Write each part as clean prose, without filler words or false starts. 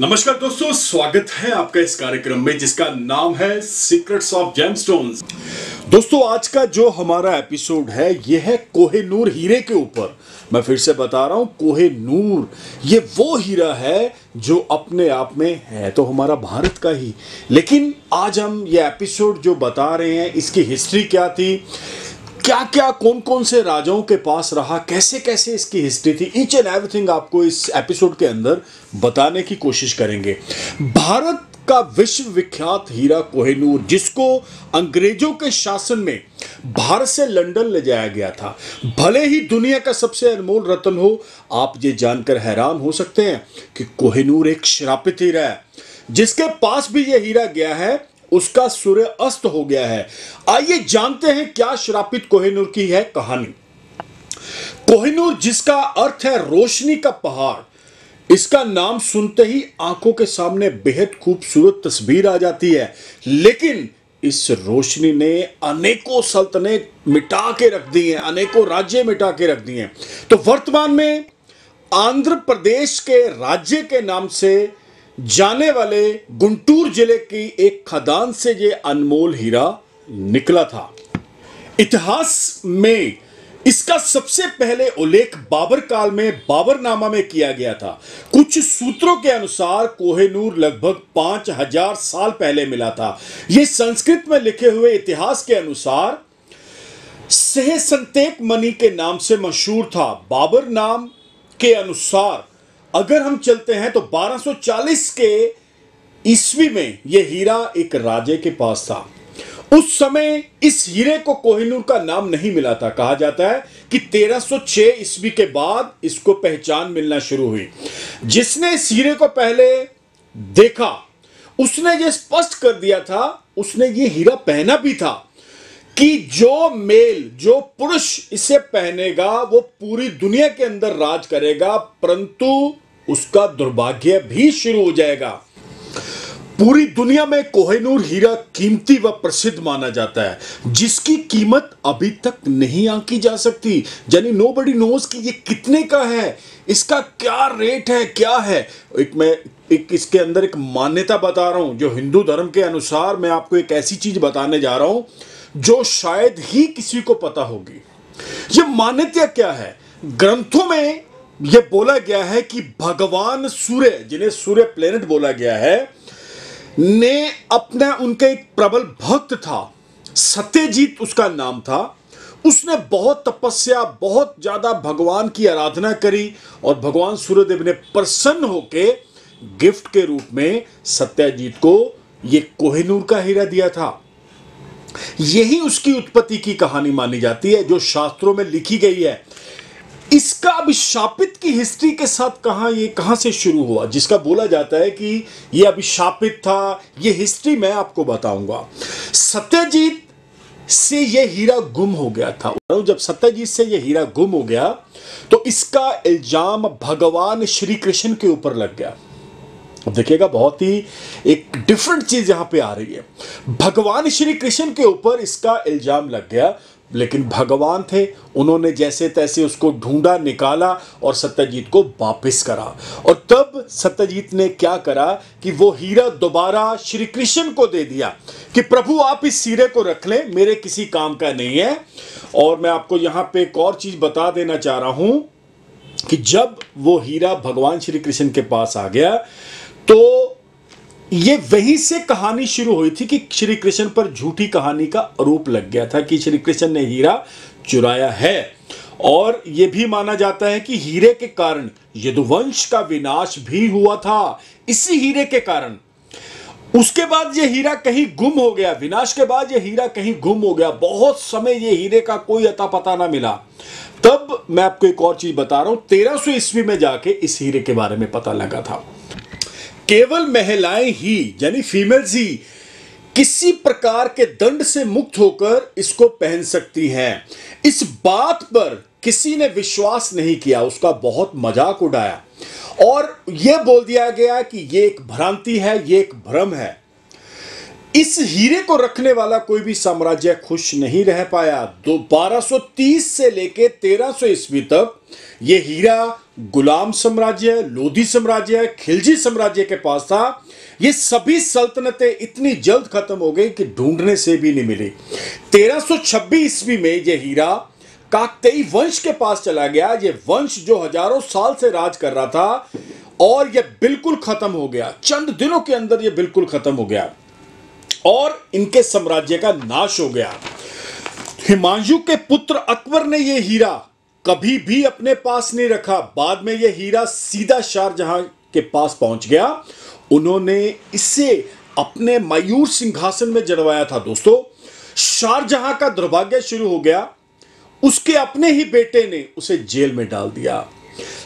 नमस्कार दोस्तों, स्वागत है आपका इस कार्यक्रम में जिसका नाम है सीक्रेट्स ऑफ जेमस्टोन्स। दोस्तों, आज का जो हमारा एपिसोड है यह है कोहिनूर हीरे के ऊपर। मैं फिर से बता रहा हूं, कोहिनूर ये वो हीरा है जो अपने आप में है तो हमारा भारत का ही, लेकिन आज हम ये एपिसोड जो बता रहे हैं इसकी हिस्ट्री क्या थी, क्या क्या कौन कौन से राजाओं के पास रहा, कैसे कैसे इसकी हिस्ट्री थी, ईच एंड एवरीथिंग आपको इस एपिसोड के अंदर बताने की कोशिश करेंगे। भारत का विश्व विख्यात हीरा कोहिनूर, जिसको अंग्रेजों के शासन में भारत से लंदन ले जाया गया था, भले ही दुनिया का सबसे अनमोल रत्न हो, आप ये जानकर हैरान हो सकते हैं कि कोहिनूर एक श्रापित हीरा है। जिसके पास भी यह हीरा गया है उसका सूर्य अस्त हो गया है। आइए जानते हैं क्या श्रापित कोहिनूर की है कहानी। कोहिनूर, जिसका अर्थ है रोशनी का पहाड़, इसका नाम सुनते ही आंखों के सामने बेहद खूबसूरत तस्वीर आ जाती है, लेकिन इस रोशनी ने अनेकों सल्तनत मिटा के रख दी हैं, अनेकों राज्य मिटा के रख दिए हैं। तो वर्तमान में आंध्र प्रदेश के राज्य के नाम से जाने वाले गुंटूर जिले की एक खदान से ये अनमोल हीरा निकला था। इतिहास में इसका सबसे पहले उल्लेख बाबर काल में बाबरनामा में किया गया था। कुछ सूत्रों के अनुसार कोहिनूर लगभग 5000 साल पहले मिला था। यह संस्कृत में लिखे हुए इतिहास के अनुसार सहसंतेक मणि के नाम से मशहूर था। बाबर नाम के अनुसार अगर हम चलते हैं तो 1240 के ईस्वी में यह हीरा एक राजे के पास था। उस समय इस हीरे को कोहिनूर का नाम नहीं मिला था। कहा जाता है कि 1306 ईस्वी के बाद इसको पहचान मिलना शुरू हुई। जिसने इस हीरे को पहले देखा उसने यह स्पष्ट कर दिया था, उसने ये हीरा पहना भी था कि जो पुरुष इसे पहनेगा वो पूरी दुनिया के अंदर राज करेगा, परंतु उसका दुर्भाग्य भी शुरू हो जाएगा। पूरी दुनिया में कोहिनूर हीरा कीमती व प्रसिद्ध माना जाता है, जिसकी कीमत अभी तक नहीं आंकी जा सकती। यानी नोबडी नोज कि ये कितने का है, इसका क्या रेट है, क्या है। मैं इसके अंदर एक मान्यता बता रहा हूं, जो हिंदू धर्म के अनुसार मैं आपको एक ऐसी चीज बताने जा रहा हूं जो शायद ही किसी को पता होगी। यह मान्यता क्या है? ग्रंथों में यह बोला गया है कि भगवान सूर्य, जिन्हें सूर्य प्लेनेट बोला गया है, ने अपना उनका एक प्रबल भक्त था, सत्यजीत उसका नाम था। उसने बहुत तपस्या, बहुत ज्यादा भगवान की आराधना करी और भगवान सूर्यदेव ने प्रसन्न होकर गिफ्ट के रूप में सत्यजीत को यह कोहिनूर का हीरा दिया था। यही उसकी उत्पत्ति की कहानी मानी जाती है, जो शास्त्रों में लिखी गई है। इसका अभिशापित की हिस्ट्री के साथ कहां से शुरू हुआ, जिसका बोला जाता है कि यह अभिशापित था, यह हिस्ट्री मैं आपको बताऊंगा। सत्यजीत से यह हीरा गुम हो गया था। जब सत्यजीत से यह हीरा गुम हो गया तो इसका इल्जाम भगवान श्री कृष्ण के ऊपर लग गया। अब देखिएगा, बहुत ही एक डिफरेंट चीज यहां पे आ रही है। भगवान श्री कृष्ण के ऊपर इसका इल्जाम लग गया, लेकिन भगवान थे, उन्होंने जैसे तैसे उसको ढूंढा, निकाला और सत्यजीत को वापस करा। और तब सत्यजीत ने क्या करा कि वो हीरा दोबारा श्री कृष्ण को दे दिया कि प्रभु आप इस हीरे को रख लें, मेरे किसी काम का नहीं है। और मैं आपको यहां पे एक और चीज बता देना चाह रहा हूं कि जब वो हीरा भगवान श्री कृष्ण के पास आ गया तो ये वहीं से कहानी शुरू हुई थी कि श्री कृष्ण पर झूठी कहानी का आरोप लग गया था कि श्री कृष्ण ने हीरा चुराया है। और यह भी माना जाता है कि हीरे के कारण यदुवंश का विनाश भी हुआ था, इसी हीरे के कारण। उसके बाद यह हीरा कहीं गुम हो गया, विनाश के बाद यह हीरा कहीं गुम हो गया। बहुत समय यह हीरे का कोई अता पता ना मिला। तब मैं आपको एक और चीज बता रहा हूं, 1300 ईस्वी में जाके इस हीरे के बारे में पता लगा था। केवल महिलाएं ही, यानी फीमेल्स ही, किसी प्रकार के दंड से मुक्त होकर इसको पहन सकती हैं। इस बात पर किसी ने विश्वास नहीं किया, उसका बहुत मजाक उड़ाया और यह बोल दिया गया कि यह एक भ्रांति है, यह एक भ्रम है। इस हीरे को रखने वाला कोई भी साम्राज्य खुश नहीं रह पाया। 1230 से लेके 1300 ईस्वी तक यह हीरा गुलाम साम्राज्य, लोधी साम्राज्य, खिलजी साम्राज्य के पास था। ये सभी सल्तनतें इतनी जल्द खत्म हो गई कि ढूंढने से भी नहीं मिली। 1326 ईस्वी में यह हीरा काकतीय वंश के पास चला गया। यह वंश जो हजारों साल से राज कर रहा था और यह बिल्कुल खत्म हो गया। चंद दिनों के अंदर यह बिल्कुल खत्म हो गया और इनके साम्राज्य का नाश हो गया। हुमायूं के पुत्र अकबर ने यह हीरा कभी भी अपने पास नहीं रखा। बाद में यह हीरा सीधा शाहजहां के पास पहुंच गया। उन्होंने इसे अपने मयूर सिंहासन में जड़वाया था। दोस्तों, शाहजहां का दुर्भाग्य शुरू हो गया। उसके अपने ही बेटे ने उसे जेल में डाल दिया।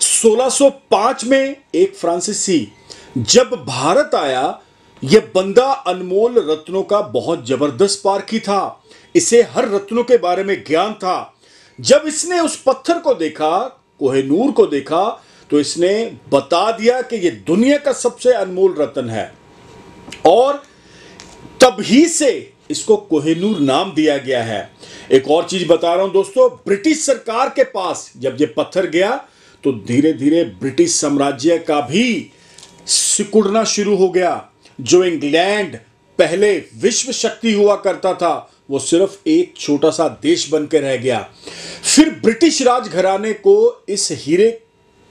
1605 में एक फ्रांसीसी जब भारत आया, यह बंदा अनमोल रत्नों का बहुत जबरदस्त पारखी था। इसे हर रत्नों के बारे में ज्ञान था। जब इसने उस पत्थर को देखा, कोहिनूर को देखा, तो इसने बता दिया कि यह दुनिया का सबसे अनमोल रत्न है और तभी से इसको कोहिनूर नाम दिया गया है। एक और चीज बता रहा हूं दोस्तों, ब्रिटिश सरकार के पास जब यह पत्थर गया तो धीरे धीरे ब्रिटिश साम्राज्य का भी सिकुड़ना शुरू हो गया। जो इंग्लैंड पहले विश्व शक्ति हुआ करता था, वो सिर्फ एक छोटा सा देश बनकर रह गया। फिर ब्रिटिश राजघराने को इस हीरे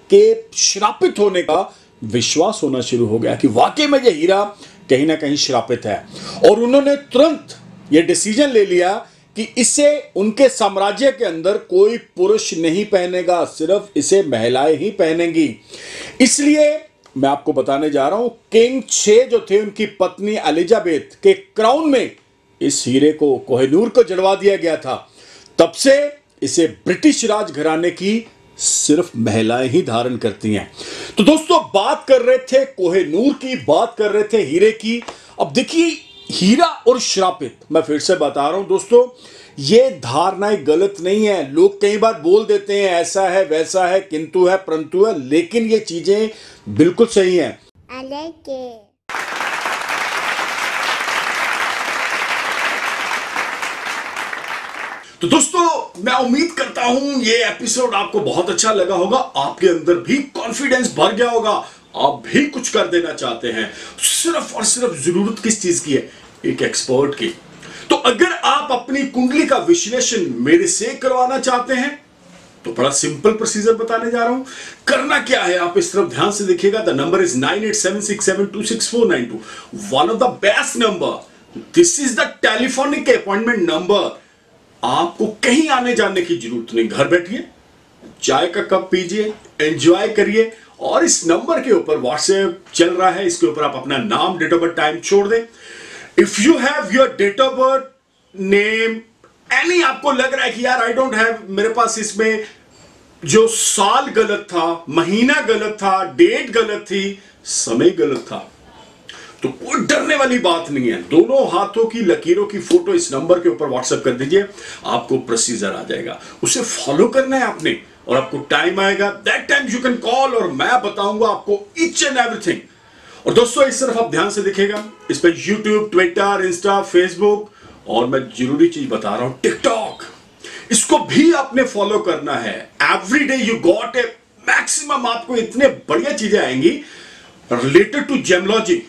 के श्रापित होने का विश्वास होना शुरू हो गया कि वाकई में यह हीरा कहीं ना कहीं श्रापित है और उन्होंने तुरंत यह डिसीजन ले लिया कि इसे उनके साम्राज्य के अंदर कोई पुरुष नहीं पहनेगा, सिर्फ इसे महिलाएं ही पहनेंगी। इसलिए मैं आपको बताने जा रहा हूं, किंग 6 जो थे, उनकी पत्नी एलिजाबेथ के क्राउन में इस हीरे को, कोहिनूर को जड़वा दिया गया था। तब से इसे ब्रिटिश राजघराने की सिर्फ महिलाएं ही धारण करती हैं। तो दोस्तों, बात कर रहे थे कोहिनूर की, बात कर रहे थे हीरे की। अब देखिए, हीरा और श्रापित, मैं फिर से बता रहा हूं दोस्तों, ये धारणाएं गलत नहीं है। लोग कई बार बोल देते हैं ऐसा है वैसा है, किंतु है परंतु है, लेकिन ये चीजें बिल्कुल सही हैं। तो दोस्तों, मैं उम्मीद करता हूं ये एपिसोड आपको बहुत अच्छा लगा होगा। आपके अंदर भी कॉन्फिडेंस भर गया होगा, आप भी कुछ कर देना चाहते हैं। सिर्फ और सिर्फ जरूरत किस चीज की है? एक एक्सपर्ट की। तो अगर आप अपनी कुंडली का विश्लेषण मेरे से करवाना चाहते हैं तो बड़ा सिंपल प्रोसीजर बताने जा रहा हूं। करना क्या है, आप इस तरफ ध्यान से देखिएगा। The number is 9876726492, one of the best number. This is the telephonic appointment number. आपको कहीं आने जाने की जरूरत नहीं, घर बैठिए, चाय का कप पीजिए, एंजॉय करिए और इस नंबर के ऊपर व्हाट्सएप चल रहा है, इसके ऊपर आप अपना नाम, डेट ऑफ बर्थ, टाइम छोड़ दें। If you have your date of birth, name, any, आपको लग रहा है कि यार आई डोंट हैव, मेरे पास इसमें जो साल गलत था, महीना गलत था, डेट गलत थी, समय गलत था, तो कोई डरने वाली बात नहीं है। दोनों हाथों की लकीरों की फोटो इस नंबर के ऊपर व्हाट्सएप कर दीजिए, आपको प्रोसीजर आ जाएगा। उसे फॉलो करना है आपने और आपको टाइम आएगा, that time you can call और मैं बताऊंगा आपको ईच एंड एवरीथिंग। और दोस्तों, इस तरफ आप ध्यान से देखिएगा, इस पर यूट्यूब, ट्विटर, इंस्टा, फेसबुक और मैं जरूरी चीज बता रहा हूं, टिकटॉक, इसको भी आपने फॉलो करना है। Every day you got a maximum, आपको इतने बढ़िया चीजें आएंगी रिलेटेड टू जेमोलॉजी।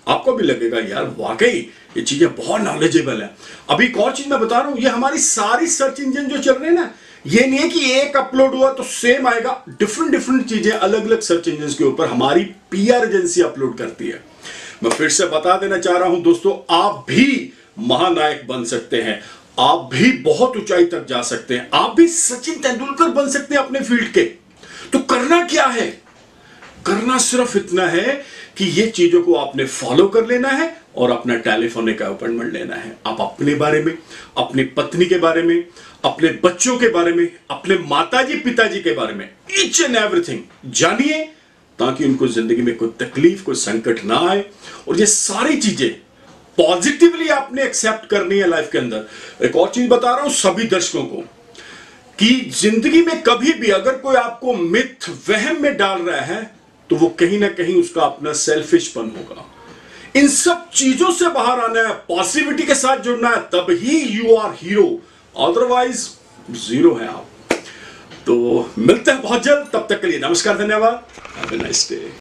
आपको भी लगेगा यार वाकई ये चीजें बहुत नॉलेजेबल है। अभी एक और चीज मैं बता रहा हूं, ये हमारी सारी सर्च इंजन जो चल रहे हैं ना, ये नहीं है कि एक अपलोड हुआ तो सेम आएगा। डिफरेंट चीजें अलग अलग सर्च इंजन के ऊपर हमारी पीआर एजेंसी अपलोड करती है। मैं फिर से बता देना चाह रहा हूं दोस्तों, आप भी महानायक बन सकते हैं, आप भी बहुत ऊंचाई तक जा सकते हैं, आप भी सचिन तेंदुलकर बन सकते हैं अपने फील्ड के। तो करना क्या है? करना सिर्फ इतना है कि ये चीजों को आपने फॉलो कर लेना है और अपना टेलीफोनिक अपॉइंटमेंट लेना है। आप अपने बारे में, अपनी पत्नी के बारे में, अपने बच्चों के बारे में, अपने माताजी पिताजी के बारे में ईच एंड एवरीथिंग जानिए, ताकि उनको जिंदगी में कोई तकलीफ, कोई संकट ना आए। और ये सारी चीजें पॉजिटिवली आपने एक्सेप्ट करनी है लाइफ के अंदर। एक और चीज बता रहा हूं सभी दर्शकों को कि जिंदगी में कभी भी अगर कोई आपको मिथ, वहम में डाल रहा है तो वो कहीं ना कहीं उसका अपना सेल्फिशपन होगा। इन सब चीजों से बाहर आना है, पॉजिटिविटी के साथ जुड़ना है, तब ही you are hero, otherwise zero है आप। तो मिलते हैं बहुत जल्द, तब तक के लिए नमस्कार, धन्यवाद, हैव अ नाइस डे।